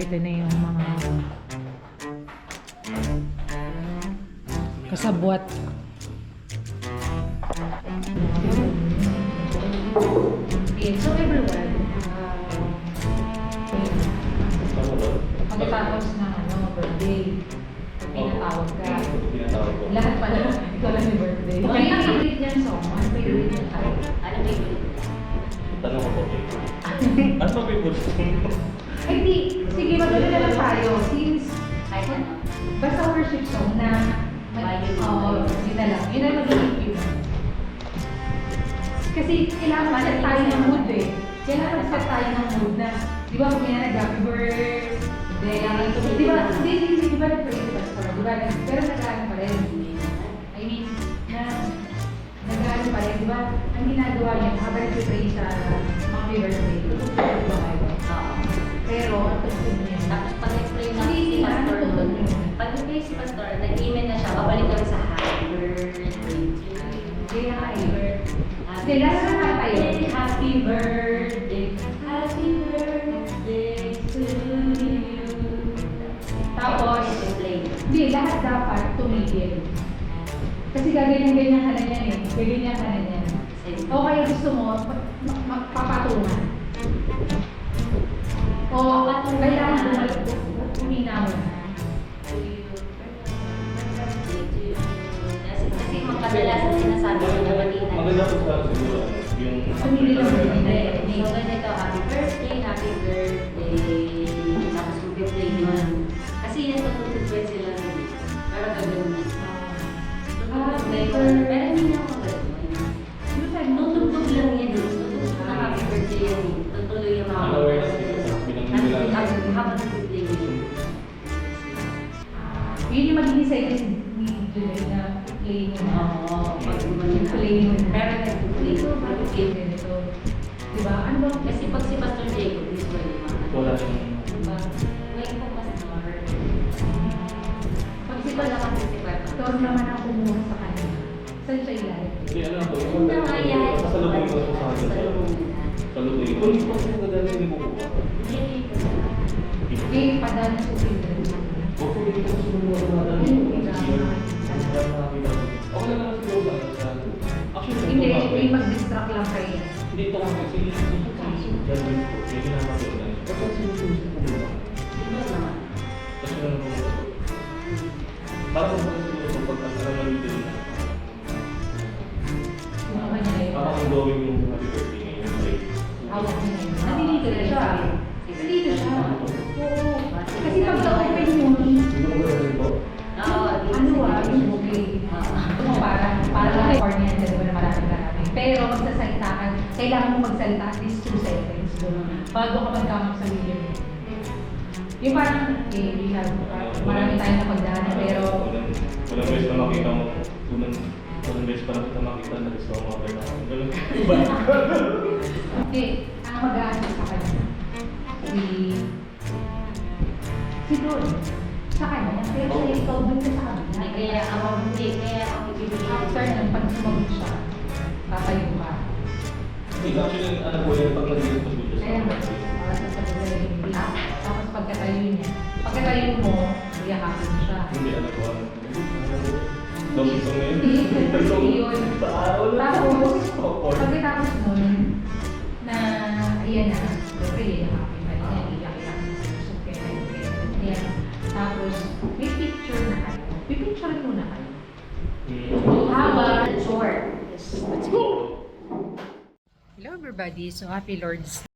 ito na yung mga kasabwat. Okay, so everyone, pagkatapos ng birthday, pinatawag ka. Lahat pala, ikaw lang yung birthday. May favorite niyan song, ano favorite niyan tayo? Ano favorite niya? Tanong ko po. Ano ba favorite song? Ay di, sige magano na lang tayo. Since, basta worship song na, yun na lang. Yun na magiging cute. Kasi kailangan mag-set tayo ng mood eh. Kailangan mag-set tayo ng mood na, di ba kung yan happy birthday, di ba, di ba nag-pray si Pastor, di ba, pero nag-ano pa rin. I mean, nag-ano pa rin, di ba, ang ginagawa niya, habang nag-pray sa mga birthday, tutugtog ba kayo? Pero, ang tutugtog niya. Tapos pag explain na si Pastor, pag explain si Pastor, nag-email na siya, babalik kami sa happy birthday to you. Happy birthday. Happy birthday, happy birthday, happy birthday to you. Tapos, explain. hindi, lahat dapat tumigil. Kasi gaganyan-ganyan ka na yan eh. Gaganyan ka na yan. O kaya gusto mo, papatungan. O kailangan humina mo na. Kasi makadalasan sinasabi ko na kanina. Maganda po sa siguro yung Tumigil lang mo. So, ganito, happy birthday, tapos mag-play yun. Kasi yan tututugtog sila rin. Pero gagawin na. Pero hindi na ako gagawin. Tutugtog lang yan. Tutugtog na happy birthday yan. Tutuloy yung mga awareness nila bilang nila. habang nag-play yun. Yun yung magiging second ni Julie na play mo na. Oo, pag Play mo na. pero nag-play. Game ganito. Diba? Ano ba? Kasi pag si Pastor Jacob, usually Wala siyang ngayon po Pastor. Pag si Wala kasi si Pastor. Pastor naman ang kumuha sa kanya. Saan siya ilalagay? hindi ano po. Yung nangyayari sa Kasalubong ko sa kanya. Kasalubong na. Salubong. Kung hindi po siya nagdadala hindi mo kukuha. Eh, padala sa children. O kung hindi ko gusto mo mga okay lang naman siguro sa actually Hindi, may mag-distract lang kayo. hindi ito kasi si Jasmine po may ginagawa ko na kasi sinususin ko muna kasi naman po parang kung siguro sa pagkasaraman dito na Yung kanya eh. parang ang gawin yung happy birthday ngayon ay Hawak niya yun. Nandito na siya. Nandito siya. Oo. Kasi pag na-open mo, yung bouquet. Para California, di ba na marami. Pero magsasalita ka, kailangan mo magsalita at least 2 seconds bago ka mag-come up sa video mo. Yung parang, we have, marami tayong napagdaanan, pero walang beses na makita mo walang beses pa na kita makita na gusto mo mga ganun ang mag-aasal sa kanya, si Don, sa kanya, pero siya ikaw dun ka sa kabila. Kaya ako ibibigay. After nun, pag sumagot siya, tatayo ka. hindi actually ano po yung pag nag-iis po siya Kaya nga, para sa pagkakala yung bilis. Tapos pagkatayo mo, iyakapin mo siya. hindi ano po dong isang ngayon Hindi, yun. sa araw lang Tapos, pagkatapos nun, na, ayan na, siyempre, iyakapin ka niya, iyak-iyak. So, kaya, tapos, may picture na kayo. May picture muna kayo. Haba, short. Let's go! Hello everybody, so happy Lord's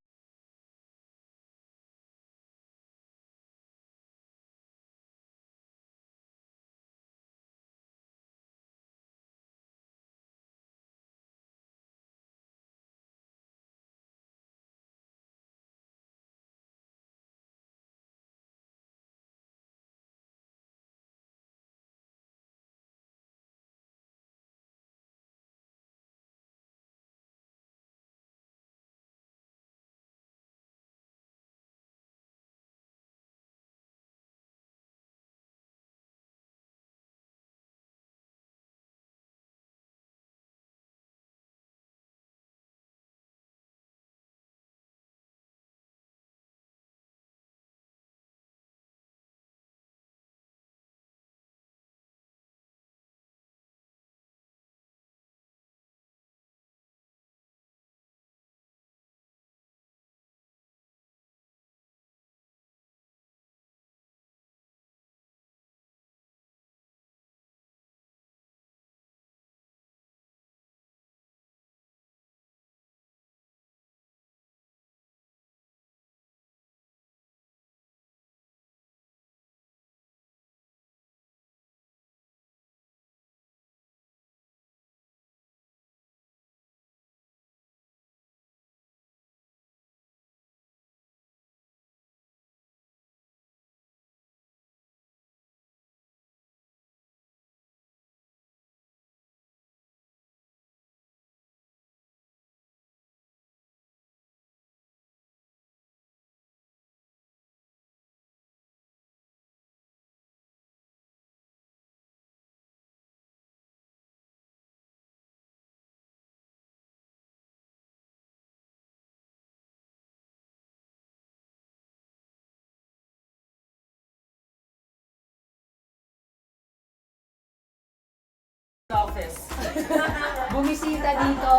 bumisita dito.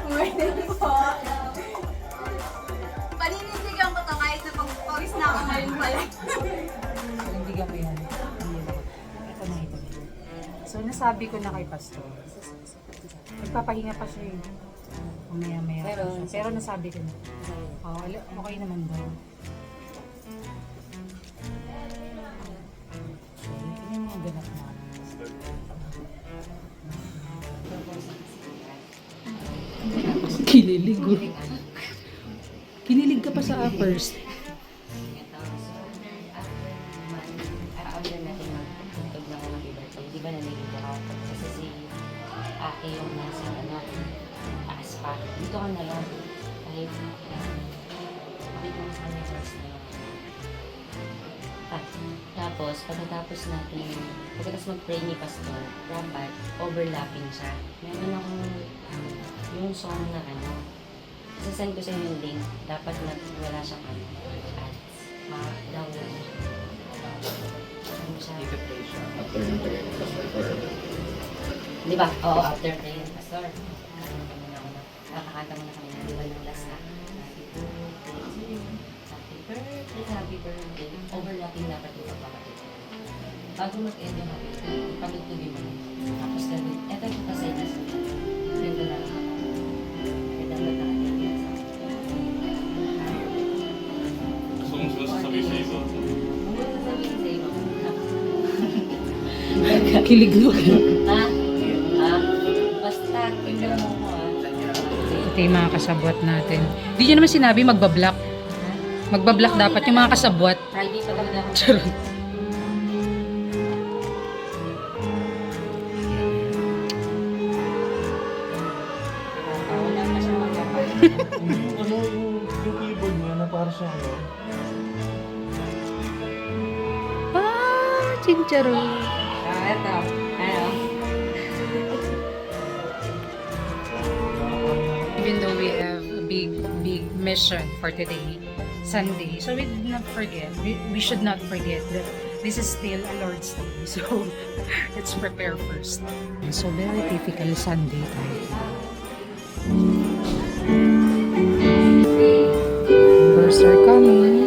Morning po. Paninindigan ko to kahit na pag-pawis na ako ngayon pala. Hindi ka mo yan. Ito na, ito na. So, nasabi ko na kay Pastor. Nagpapahinga pa siya eh. Maya-maya pa siya. Pero nasabi ko na. Oh, okay naman daw. So, yun yung mga ganap na. Kinilig ko. Kinilig ka pa sa first. Araw na natin magtugtog ng happy birthday. Di ba nalilito ako? Kasi si Ate yung nasa taas pa. Dito ka na lang. Kahit dito mo sa kanya first na lang. Tapos, pagkatapos mag-pray ni Pastor, dapat overlapping siya. Meron akong yung song na sasend ko sa inyo yung link. Dapat wala siyang ads. Ma-download mo siya. Ano siya? I-play siya after ng prayer ni Pastor or Di ba? Oo, after prayer ni Pastor. Nakakanta muna kami na, di ba, ng last na. Happy birthday. Overlapping dapat yung pagpapatid. Bago mag-end yung happy birthday, pagtugtugin mo. Tapos gagawin. Eto yung pasay na sa ganda na lang. Download na natin yan sa gusto mong sasabihin sa iba. sasabihin sa iba. Kilig mo. Ha? Ha? Basta, ikaw mo ko Ito yung mga kasabwat natin. Hindi nyo naman sinabi magbablock. Magbablock dapat yung mga kasabwat. Friday pa talaga ako. Charot. Wala pa siyang magkakal. yung keyboard niya na para siya Chincharo. Eto. Ano? Even though we have a big mission for today, Sunday, so we did not forget, we should not forget that this is still a Lord's Day. So, let's prepare first. So, very typical Sunday tayo. Birds are coming.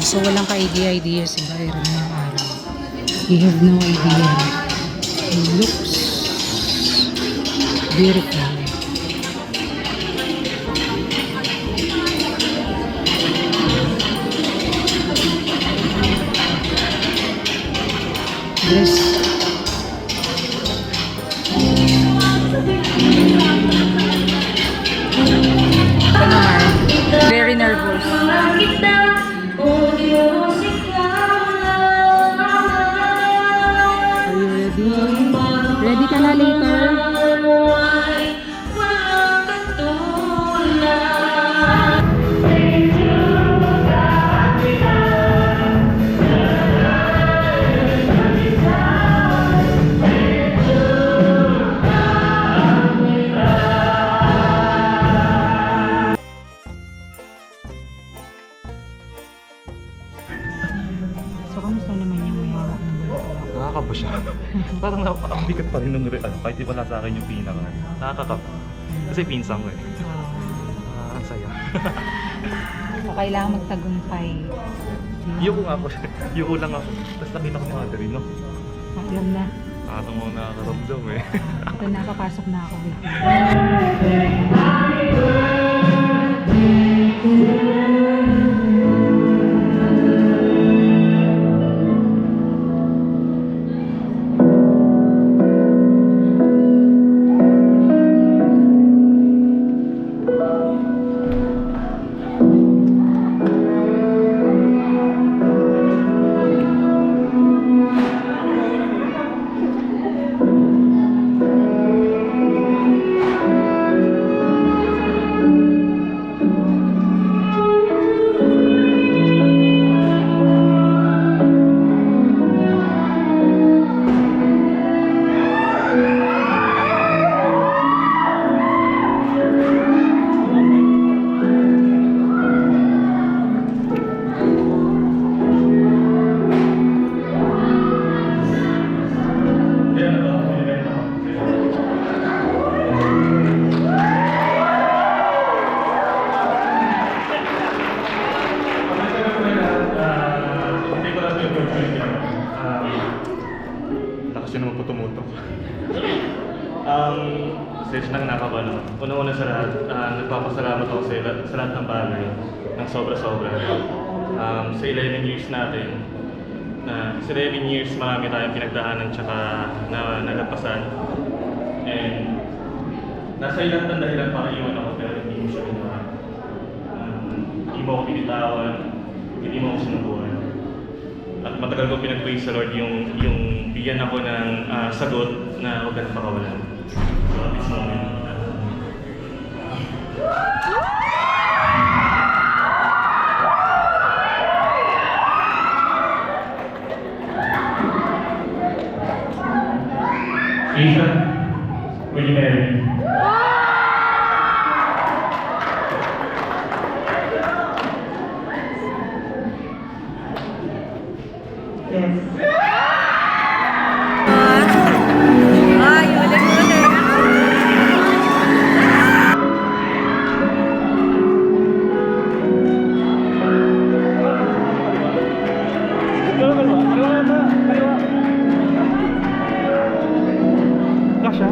So, walang ka-idea si Byron ngayong araw. We have no idea. It looks beautiful. Yes. Very nervous. Are you ready? Ready ka na later? So, kamusta naman yung may hawak ng bulaklak? Nakakaba siya. Parang ang bigat pa rin nung kahit di wala sa akin yung pinaka. Nakakakaba. Kasi pinsang ko eh. Ang saya. So, kailangan magtagumpay. Yuko nga ako. Yuko lang ako. Tapos nakita ko ni Mother, no? Alam na. Ano mo nakakaramdam eh. Ito na, papasok na ako with you. kasi naman po tumutok. Stage na kinakabahan ako. Una-una sa lahat, nagpapasalamat ako sa lahat ng bagay ng sobra-sobra. Sa 11 years natin, sa 11 years marami tayong pinagdaanan tsaka na nagpasan. And nasa ilang ng dahilan para iwan ako pero hindi mo siya ginawa. Hindi mo ako pinitawan, hindi mo ako sinubuhan. At matagal ko pinag-praise sa Lord yung bigyan ako ng sagot na huwag ka nang pakawalan. So at this moment, Ethan, will you marry me? Ay, ulit-ulit. Kasha?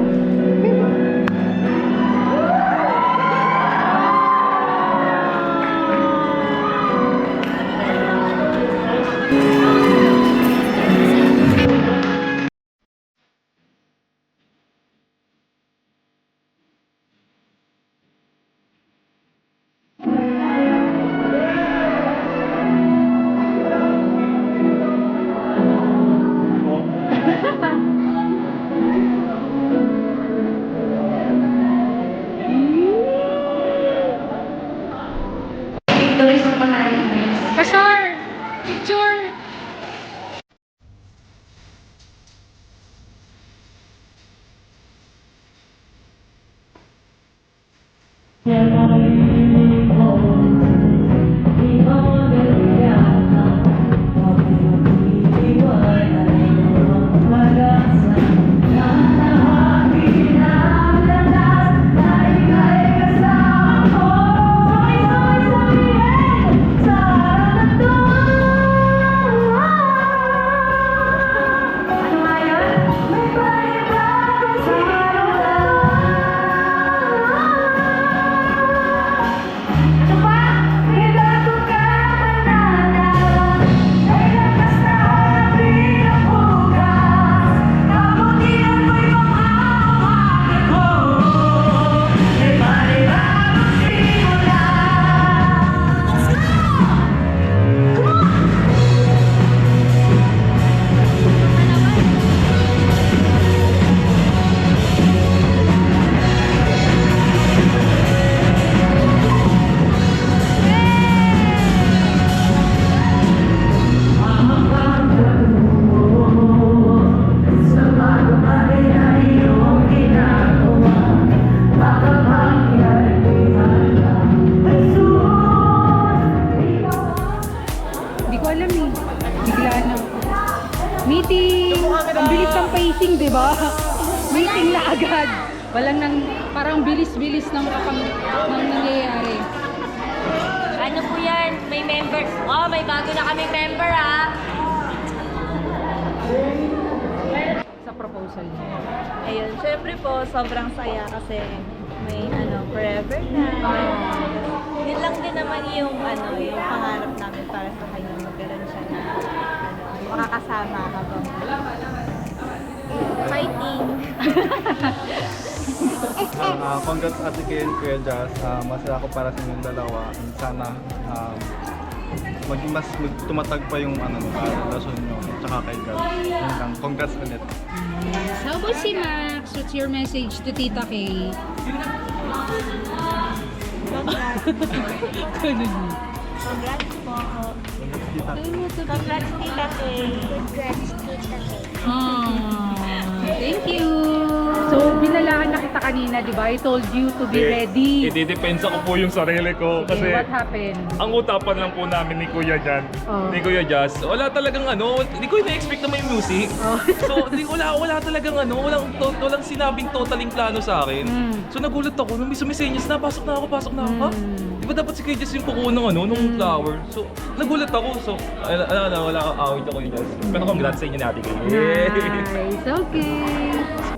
Kasar! Picture! Hindi ko alam eh. Bigla na. Meeting! Ang bilis ng pacing, di ba? Meeting na agad. Walang nang, parang bilis-bilis ng nangyayari. Ano po yan? May member. Oh, may bago na kaming member ah. Sa proposal niya. Ayun, syempre po, sobrang saya kasi may forever na. Yun lang din naman yung yung pangarap namin para sa kanya, magkaroon siya na makakasama habang fighting. Congrats Ate Kay and Kuya Jazz. Masaya ako para sa inyong dalawa. And sana maging mas tumatag pa yung relasyon nyo tsaka kay God. Yun lang. Congrats ulit. How about si Max? What's your message to Tita Kay? Congrats. Congrats po. Congrats, Tita Kay. Congrats, Tita Kay. Thank you! So, binalaan na kita kanina, di ba? I told you to be ready. Itidepensa ko po yung sarili ko kasi What happened? ang usapan lang po namin ni Kuya Jan, Oh. ni Kuya Jazz, wala talagang hindi ko na-expect na may music. Oh. So, wala talagang walang sinabing totaling plano sa akin. Mm. So nagulat ako, nung may sumisenyas na, pasok na ako. Ha? di ba dapat si Kuya Jess yung kukuha ng nung flower? So, nagulat ako. So, wala kang awit ako yung Jess. Pero congrats sa inyo natin kayo. Nice, okay.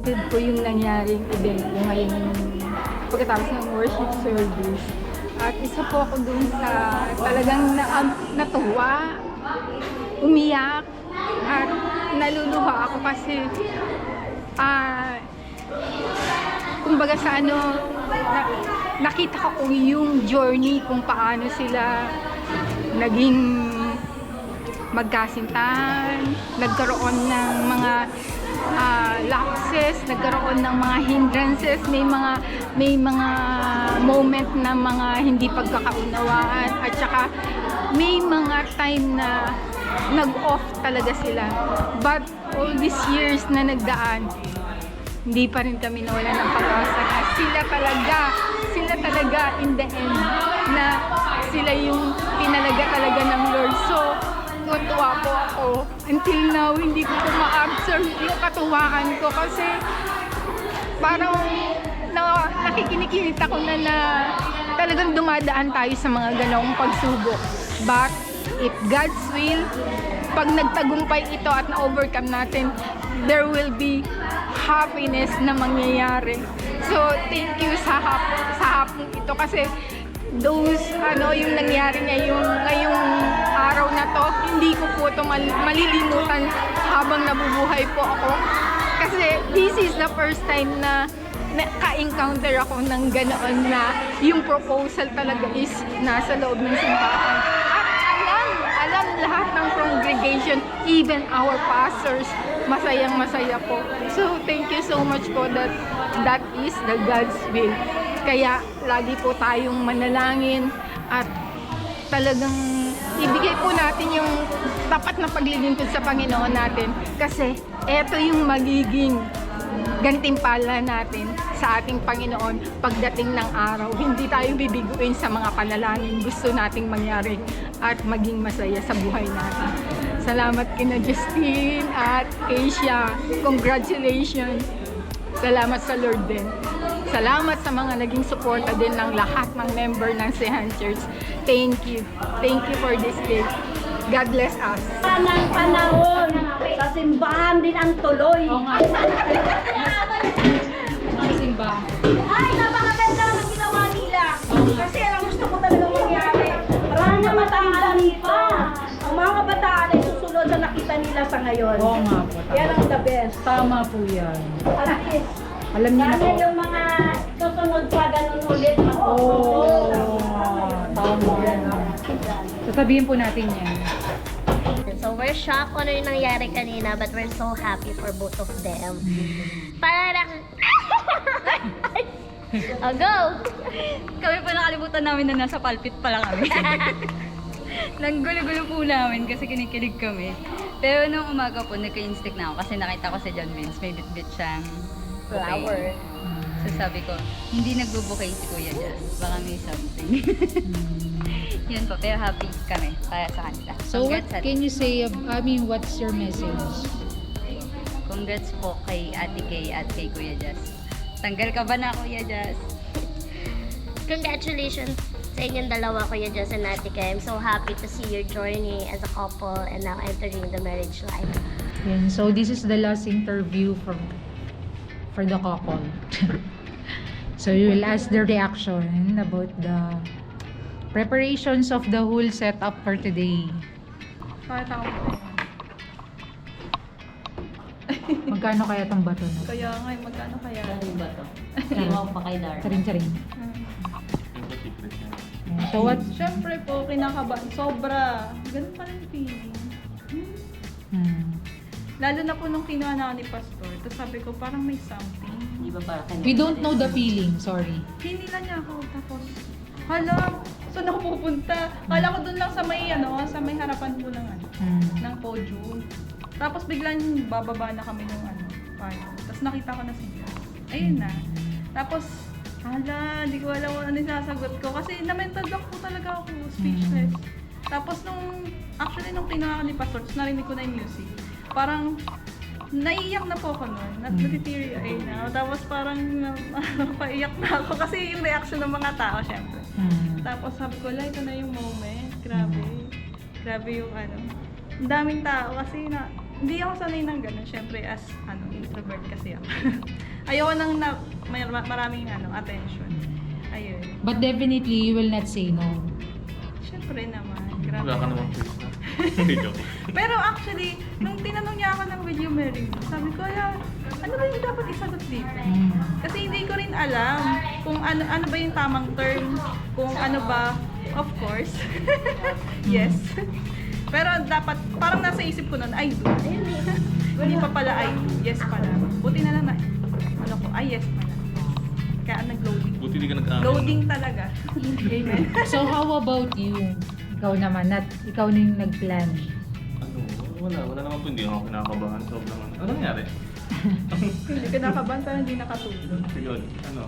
Good po yung nangyaring event ko ngayon pagkatapos ng worship service. At isa po ako dun sa talagang natuwa, umiyak, at naluluha ako kasi kumbaga sa nakita ko kung yung journey kung paano sila naging magkasintahan, nagkaroon ng mga lapses, nagkaroon ng mga hindrances, may mga moment na mga hindi pagkakaunawaan, at saka may mga time na nag-off talaga sila. But all these years na nagdaan, hindi pa rin kami nawala ng pag-asa na sila talaga in the end, na sila yung pinalaga talaga ng Lord. So, tuwa po ako. Until now, hindi ko ma-absorb yung katuwaan ko kasi parang nakikinikita ko na talagang dumadaan tayo sa mga ganong pagsubok. But, if God's will, pag nagtagumpay ito at na-overcome natin, there will be happiness na mangyayari. So, thank you sa hapong ito kasi yung nangyari ngayong araw na to, hindi ko po ito malilimutan habang nabubuhay po ako. Kasi this is the first time na ka-encounter ako ng ganoon na yung proposal talaga is nasa loob ng simbahan. At alam lahat ng congregation, even our pastors, masayang-masaya po. So, thank you so much po that is the God's will. Kaya lagi po tayong manalangin at talagang ibigay po natin yung tapat na paglilingkod sa Panginoon natin kasi ito yung magiging gantimpala natin sa ating Panginoon pagdating ng araw. Hindi tayo bibiguin sa mga panalangin gusto nating mangyari at maging masaya sa buhay natin. Salamat kina Justine at Asia. Congratulations. Salamat sa Lord din. Salamat sa mga naging suporta din ng lahat ng member ng Sehan Church. Thank you. Thank you for this day. God bless us. Ng panahon, sa simbahan din ang tuloy. Ang simbahan. Ay, napakaganda ng ginawa nila. Kasi ang gusto ko talaga mangyari. Marami na matandaan pa. Ang mga kabataan ay susunod sa nakita nila sa ngayon. Oo nga po. Yan ang the best. Tama po yan. At least, Alam niyo na sana po. yung mga susunod pa ganun ulit. Tama yan. Sasabihin po natin yan. So we're shocked kung ano yung nangyari kanina, but we're so happy for both of them. Parang oh, go! Kami po nakalimutan namin na nasa pulpit pala kami. Nanggulo-gulo po namin kasi kinikilig kami. Pero nung umaga po, nagka-instinct na ako kasi nakita ko si John Vince, may bit-bit siyang Flower. So sabi ko, hindi nagbubukay si Kuya Jess. Baka may something. Yun po, pero happy kami para sa kanila. So what Congrats, can you say, what's your message? Congrats po kay Ate Kay at kay Kuya Jess. Tanggal ka ba na, Kuya Jess? Congratulations sa inyong dalawa, Kuya Jess and Ate Kay. I'm so happy to see your journey as a couple and now entering the marriage life. Yan. So this is the last interview for the couple. So you will ask their reaction about the preparations of the whole setup for today. Magkano kaya tong bato na? Kaya nga, magkano kaya? Ano ba to? Iwan pa kay Dar. Charing-charing. Yung secret niya. So what? Siyempre po, kinakabahan. Sobra. Ganun pa rin feeling. Lalo na po nung kinuha na ako ni Pastor. Tapos sabi ko, parang may something. Di ba para kay We don't know the feeling, sorry. Hinila niya ako. Tapos, hala, saan ako pupunta? Kala ko dun lang sa may, sa may harapan po ng, ng podium. Tapos biglang bababa na kami ng park. Tapos nakita ko na si Jess. Ayun na. Tapos, hala, di ko alam kung ano yung sasagot ko. Kasi na-mental block po talaga ako, speechless. Tapos nung kinuha ko ni Pastor, narinig ko na yung music. Parang, naiiyak na po ako nun. Natiteary na. Tapos parang, napaiyak na ako. Kasi yung reaction ng mga tao, syempre. Tapos sabi ko, ito na yung moment. Grabe. Grabe yung ano. Ang daming tao kasi hindi ako sanay ng ganun. Siyempre as introvert kasi ako. Ayoko nang maraming attention. Ayun. But definitely, you will not say no. Siyempre naman. Grabe. Wala ka namang choice na. Hindi joke. Pero actually, nung tinanong niya ako ng will you marry me, sabi ko, ano ba yung dapat isagot dito? Kasi hindi ko rin alam kung ano ba yung tamang term, kung ano ba, of course. Yes. Pero dapat, parang nasa isip ko nun, I do. Hindi pa pala I do, yes pala. Buti na lang na, yes pala. Kaya nag-loading. Buti di ka nag-aamin. Loading talaga. Amen. So how about you? Ikaw naman, ikaw na yung nag-plan. Wala naman po, hindi ako kinakabahan. Sobrang ano nangyari? Hindi ka nakaban, pero hindi nakatulog. Sigod, ano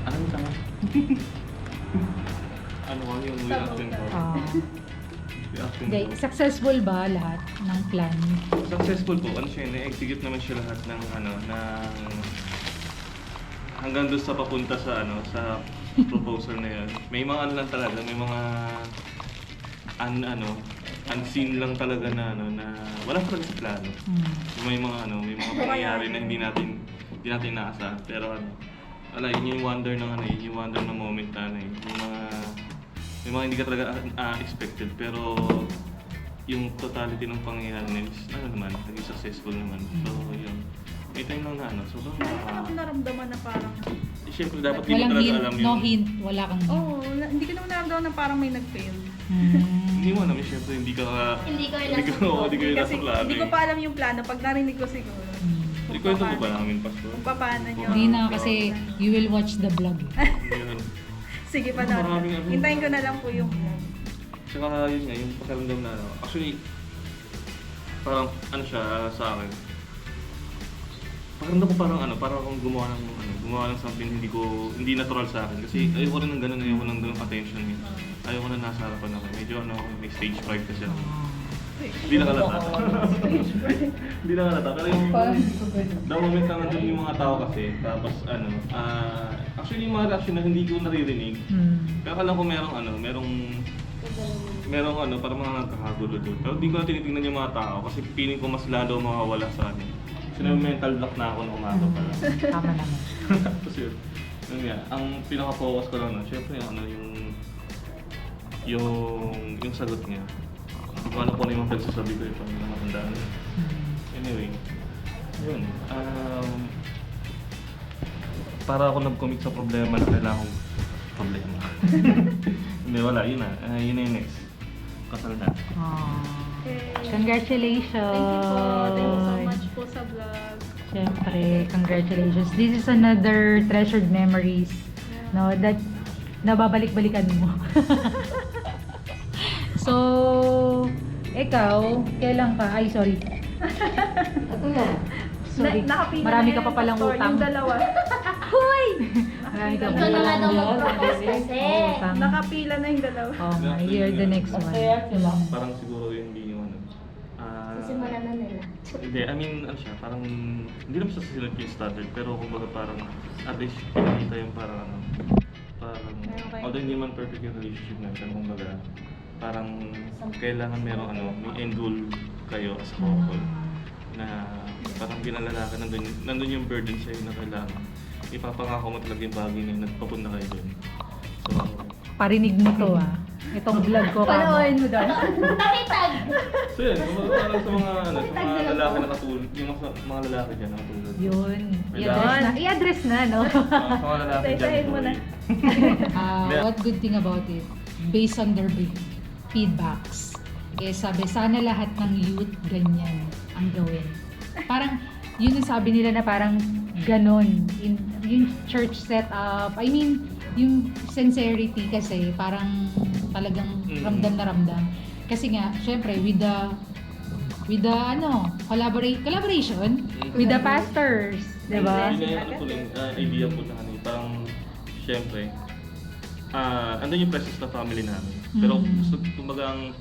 yung tama? Yung reaction ko? Reaction Okay, ko. successful ba lahat ng plan? Successful po. Ano siya, na-execute naman siya lahat ng hanggang doon sa papunta sa sa proposal na yan. May mga lang talaga, may mga unseen lang talaga na wala talaga sa plano. May mga pangyayari na hindi natin naasahan. Pero yun yung wonder ng yun yung wonder ng moment na yung mga hindi ka talaga expected, pero yung totality ng pangyayari na is naging successful naman. So yun. May time lang na sobrang Ako naramdaman na parang, siyempre dapat di mo Walang talaga hint, alam no yung hint, wala kang hint. hindi ko naman naramdaman na parang may nag-fail. hindi mo alam, siyempre hindi ka Hindi ko rin hindi ka nasa Kasi plano. hindi ko pa alam yung plano. Pag narinig ko siguro. Hindi ko ito ba namin, Pastor? Kung paano nyo. Hindi na kasi you will watch the vlog. Yun. Sige pa Maraming na. Hintayin ko na lang po yung vlog. Tsaka yun nga, yung pakiramdam na actually, parang siya sa akin. Pakiramdam ko parang akong gumawa ng something hindi natural sa akin. Kasi ayoko rin ng ganun, ayoko ng ganun attention. Ayoko na nasa harapan ako. Medyo may stage fright kasi ako. Hindi nakalata. Hindi nakalata. Pero yung the moment na nandun yung mga tao kasi, tapos actually yung mga reaction na hindi ko naririnig. Pero alam ko merong parang mga nagkakagulo doon. Pero hindi ko na tinitingnan yung mga tao kasi feeling ko mas lalo mawawala sa akin. Kasi mental block na ako nung umaga pa lang. Tama naman. Tapos yun nga, ang pinaka-focus ko lang nun, syempre yung sagot niya. Hindi ko alam kung ano yung pagsasabi ko pag nakatandaan. Anyway, yun. Para ako nag-commit sa problema na kailangan kong problema. Hindi, wala. Yun na. Yun na yung next. Kasal na. Congratulations! Thank you so much po sa vlog. Siyempre, congratulations. This is another treasured memories, no, that nababalik-balikan mo. So, ikaw, kailan ka? Ay, sorry. Sorry. Nakapila Marami na ka pa yan, palang Pastor, utang. Yung dalawa. Marami ka pa Ikaw na nga palang daw utang. mag-propose kasi. Utang. Nakapila na yung dalawa. Oh, you're the next one. Parang siguro yun hindi yung Simulan na nila. Hindi, I mean, siya, parang, hindi naman sa silat yung standard, pero kumbaga parang, at least, pinakita yung parang, although hindi man perfect yung relationship natin, kumbaga, parang, kailangan merong may end goal kayo as a couple, na parang bilang lalaki, nandun yung burden sa'yo na kailangan, ipapangako mo talaga yung bagay na nagpapunta kayo dun. So, Parinig mo to itong vlog ko ka. Panoorin mo daw. Nakitag! so yun, kumbaga parang sa mga lalaki na katulad, yung mga lalaki dyan na katulad. Yun. Kailangan- I-address na, no? Sa mga lalaki dyan. Isa-isahin mo na. What good thing about it, based on their feedbacks, sabi, sana lahat ng youth ganyan ang gawin. Parang, yun yung sabi nila na parang ganon. Yung church setup, I mean, yung sincerity kasi parang talagang ramdam na ramdam. Kasi nga, syempre, with the collaboration with the pastors, di ba? Yun na yung idea po na parang, syempre, andun yung presence na family namin. Pero kumbaga ang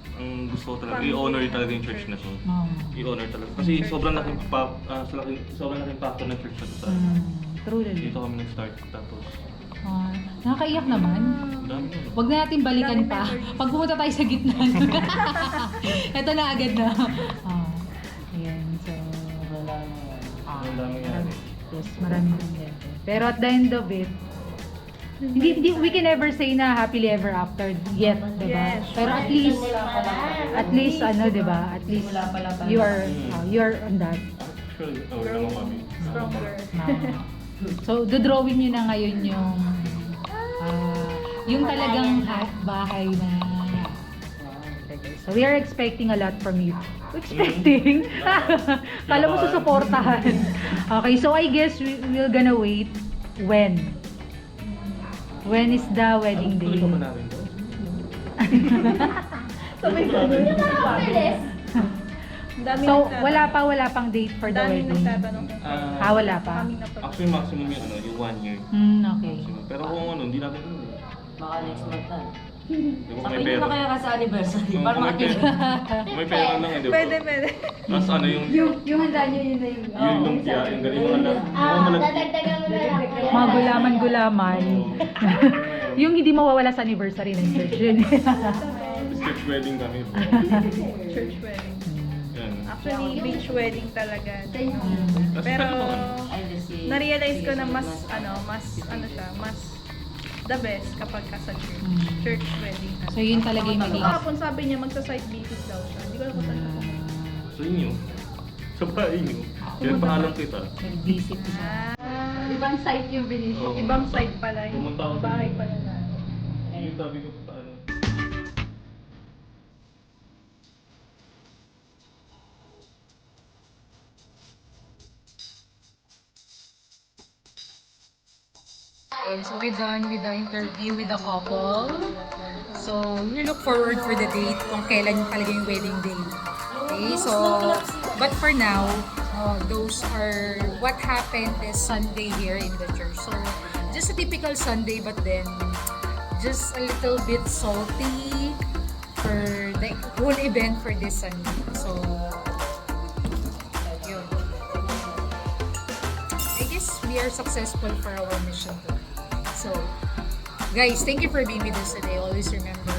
gusto ko talaga, i-honor talaga yung church na to. I-honor talaga. Kasi sobrang laking factor ng church na to sa amin. Truly. Dito kami nag-start. Tapos, Nakakaiyak naman. Ang dami yun. Huwag na natin balikan pa. Pag pumunta tayo sa gitna. Ito na agad na. Ayan, so... Ang dami yan. Yes, marami din. Pero at the end of it, hindi, we can never say na happily ever after yet, di ba? Yes. Pero at least ano, di ba? At least you're on that. Actually, aware naman kami. Stronger. So, dodrawing nyo na ngayon yung talagang bahay na. So, we are expecting a lot from you. Expecting? Kala mo susuportahan. Okay, so I guess we're gonna wait when? When is the wedding day? Tuloy pa namin to. Sabay ko. So, wala pang date for the Daming wedding. nagtatanong. Wala pa. Kami na pa. Actually, maximum yung, yung 1 year. Okay. Maximum. Pero kung ano, hindi natin ano. Baka next month na. Kung may Sabi niyo pera. na kaya ka sa anniversary. Kung Para may makatipid. pera. Kung may pera lang, di ba? Pwede. Tapos ano yung... Yung handa nyo yun na Yung lumpia, yung galing mga lang. Dadagdagan mo na lang. mga gulaman-gulaman. Yung hindi mawawala sa anniversary ng church yun. Church wedding kami. Church wedding. Yan. Actually, beach wedding talaga. Tapos Pero, pwede pa ano? Ay, kasi... na-realize ko na mas the best kapag ka sa church. Church wedding. So yun talaga yung magiging... Kahapon sabi niya magsa-site visit daw siya. Hindi ko alam kung saan siya pumunta. Sa inyo. Sa bahay nyo. Pinagpahalang kita. Nag-visit siya. Ibang site yung binis. Oo. Ibang site pala. Pumunta ako sa Bahay pala na. Yung sabi ko pa ano. Okay, so we're done with the interview with the couple. So, we look forward for the date kung kailan talaga yung wedding day. Okay, so, but for now, those are what happened this Sunday here in the church. So, just a typical Sunday, but then just a little bit salty for the whole event for this Sunday. So, yun. I guess we are successful for our mission today. So, guys, thank you for being with us today. Always remember,